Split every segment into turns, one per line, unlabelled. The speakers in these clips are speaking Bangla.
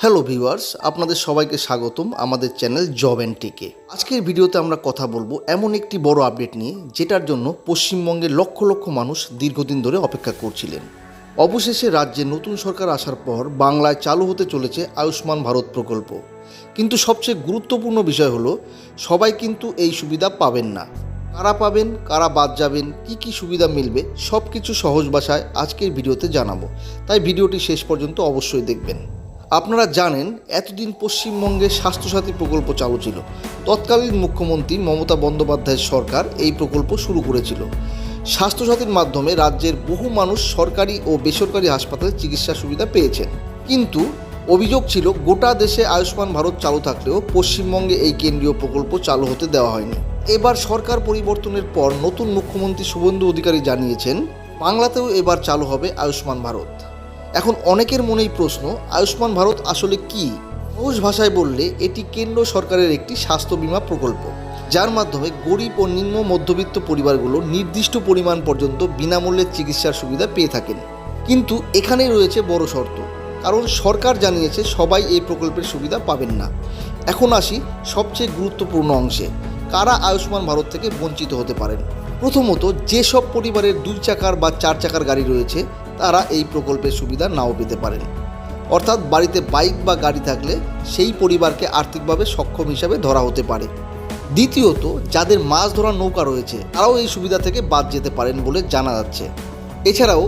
হ্যালো ভিউয়ার্স, আপনাদের সবাইকে স্বাগতম আমাদের চ্যানেল জব অ্যান্ড টেকে। আজকের ভিডিওতে আমরা কথা বলবো এমন একটি বড় আপডেট নিয়ে, যেটার জন্য পশ্চিমবঙ্গের লক্ষ লক্ষ মানুষ দীর্ঘদিন ধরে অপেক্ষা করছিলেন। অবশেষে রাজ্যে নতুন সরকার আসার পর বাংলায় চালু হতে চলেছে আয়ুষ্মান ভারত প্রকল্প। কিন্তু সবচেয়ে গুরুত্বপূর্ণ বিষয় হলো, সবাই কিন্তু এই সুবিধা পাবেন না। কারা পাবেন, কারা বাদ যাবেন, কি কি সুবিধা মিলবে, সব কিছু সহজ ভাষায় আজকের ভিডিওতে জানাবো। তাই ভিডিওটি শেষ পর্যন্ত অবশ্যই দেখবেন। আপনারা জানেন, এতদিন পশ্চিমবঙ্গে স্বাস্থ্যসাথী প্রকল্প চালু ছিল। তৎকালীন মুখ্যমন্ত্রী মমতা বন্দ্যোপাধ্যায়ের সরকার এই প্রকল্প শুরু করেছিল। স্বাস্থ্যসাথীর মাধ্যমে রাজ্যের বহু মানুষ সরকারি ও বেসরকারি হাসপাতালে চিকিৎসা সুবিধা পেয়েছেন। কিন্তু অভিযোগ ছিল, গোটা দেশে আয়ুষ্মান ভারত চালু থাকলেও পশ্চিমবঙ্গে এই কেন্দ্রীয় প্রকল্প চালু হতে দেওয়া হয়নি। এবার সরকার পরিবর্তনের পর নতুন মুখ্যমন্ত্রী শুভেন্দু অধিকারী জানিয়েছেন, বাংলাতেও এবার চালু হবে আয়ুষ্মান ভারত। এখন অনেকের মনেই প্রশ্ন, আয়ুষ্মান ভারত আসলে কি? সহজ ভাষায় বললে, এটি কেন্দ্র সরকারের একটি স্বাস্থ্য বীমা প্রকল্প, যার মাধ্যমে গরিব ও নিম্ন মধ্যবিত্ত পরিবারগুলো নির্দিষ্ট পরিমাণ পর্যন্ত বিনামূল্যে চিকিৎসার সুবিধা পেয়ে থাকেন। কিন্তু এখানেই রয়েছে বড় শর্ত, কারণ সরকার জানিয়েছে সবাই এই প্রকল্পের সুবিধা পাবেন না। এখন আসি সবচেয়ে গুরুত্বপূর্ণ অংশে, কারা আয়ুষ্মান ভারত থেকে বঞ্চিত হতে পারেন। প্রথমত, যেসব পরিবারের 2 চাকার বা 4 চাকার গাড়ি রয়েছে, তারা এই প্রকল্পের সুবিধা নাও পেতে পারেন। অর্থাৎ বাড়িতে বাইক বা গাড়ি থাকলে সেই পরিবারকে আর্থিকভাবে সক্ষম হিসাবে ধরা হতে পারে। দ্বিতীয়ত, যাদের মাছ ধরার নৌকা রয়েছে, তারাও এই সুবিধা থেকে বাদ যেতে পারেন বলে জানা যাচ্ছে। এছাড়াও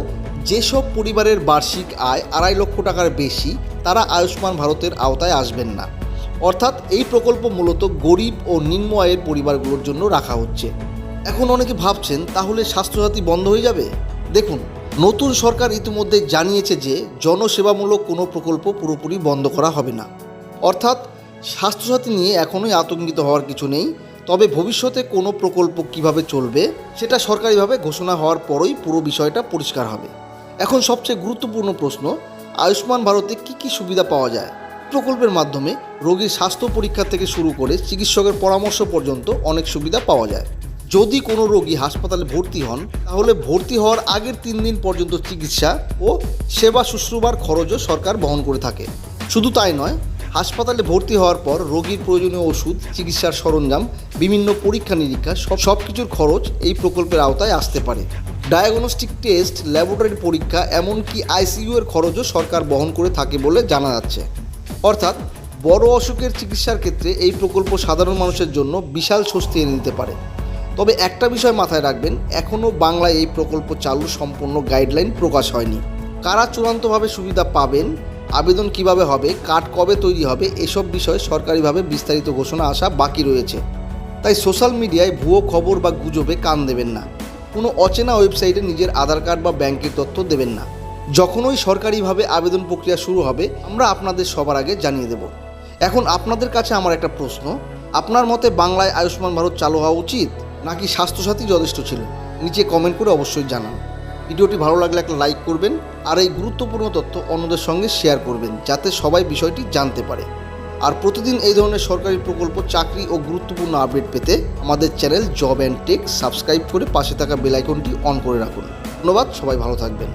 যেসব পরিবারের বার্ষিক আয় 2.5 লক্ষ টাকার বেশি, তারা আয়ুষ্মান ভারতের আওতায় আসবেন না। অর্থাৎ এই প্রকল্প মূলত গরিব ও নিম্ন আয়ের পরিবারগুলোর জন্য রাখা হচ্ছে। এখন অনেকে ভাবছেন, তাহলে স্বাস্থ্যসাথী বন্ধ হয়ে যাবে? দেখুন, নতুন সরকার ইতিমধ্যে জানিয়েছে যে জনসেবামূলক কোনো প্রকল্প পুরোপুরি বন্ধ করা হবে না। অর্থাৎ স্বাস্থ্যসাথী নিয়ে এখনোই আতঙ্কিত হওয়ার কিছু নেই। তবে ভবিষ্যতে কোনো প্রকল্প কিভাবে চলবে, সেটা সরকারিভাবে ঘোষণা হওয়ার পরই পুরো বিষয়টা পরিষ্কার হবে। এখন সবচেয়ে গুরুত্বপূর্ণ প্রশ্ন, আয়ুষ্মান ভারতে কি কি সুবিধা পাওয়া যায়? প্রকল্পের মাধ্যমে রোগীর স্বাস্থ্য পরীক্ষা থেকে শুরু করে চিকিৎসকের পরামর্শ পর্যন্ত অনেক সুবিধা পাওয়া যায়। যদি কোনো রোগী হাসপাতালে ভর্তি হন, তাহলে ভর্তি হওয়ার আগের 3 দিন পর্যন্ত চিকিৎসা ও সেবা শুশ্রূষার খরচও সরকার বহন করে থাকে। শুধু তাই নয়, হাসপাতালে ভর্তি হওয়ার পর রোগীর প্রয়োজনীয় ওষুধ, চিকিৎসার সরঞ্জাম, বিভিন্ন পরীক্ষা নিরীক্ষা সব কিছুর খরচ এই প্রকল্পের আওতায় আসতে পারে। ডায়াগনস্টিক টেস্ট, ল্যাবরেটরি পরীক্ষা, এমনকি আইসিইউ এর খরচও সরকার বহন করে থাকে বলে জানা যাচ্ছে। অর্থাৎ বড় অসুখের চিকিৎসার ক্ষেত্রে এই প্রকল্প সাধারণ মানুষের জন্য বিশাল স্বস্তি এনে দিতে পারে। তবে একটা বিষয় মাথায় রাখবেন, এখনও বাংলায় এই প্রকল্প চালুর সম্পূর্ণ গাইডলাইন প্রকাশ হয়নি। কারা চূড়ান্তভাবে সুবিধা পাবেন, আবেদন কিভাবে হবে, কার্ড কবে তৈরি হবে, এসব বিষয়ে সরকারিভাবে বিস্তারিত ঘোষণা আসা বাকি রয়েছে। তাই সোশ্যাল মিডিয়ায় ভুয়ো খবর বা গুজবে কান দেবেন না। কোনো অচেনা ওয়েবসাইটে নিজের আধার কার্ড বা ব্যাংকের তথ্য দেবেন না। যখনই সরকারিভাবে আবেদন প্রক্রিয়া শুরু হবে, আমরা আপনাদের সবার আগে জানিয়ে দেব। এখন আপনাদের কাছে আমার একটা প্রশ্ন, আপনার মতে বাংলায় আয়ুষ্মান ভারত চালু হওয়া উচিত, নাকি স্বাস্থ্যসাথী যথেষ্ট ছিল? নিচে কমেন্ট করে অবশ্যই জানান। ভিডিওটি ভালো লাগলে একটা লাইক করবেন, আর এই গুরুত্বপূর্ণ তথ্য অন্যদের সঙ্গে শেয়ার করবেন, যাতে সবাই বিষয়টি জানতে পারে। আর প্রতিদিন এই ধরনের সরকারি প্রকল্প, চাকরি ও গুরুত্বপূর্ণ আপডেট পেতে আমাদের channel job and tech subscribe করে পাশে থাকা বেল আইকনটি অন করে রাখুন। ধন্যবাদ, সবাই ভালো থাকবেন।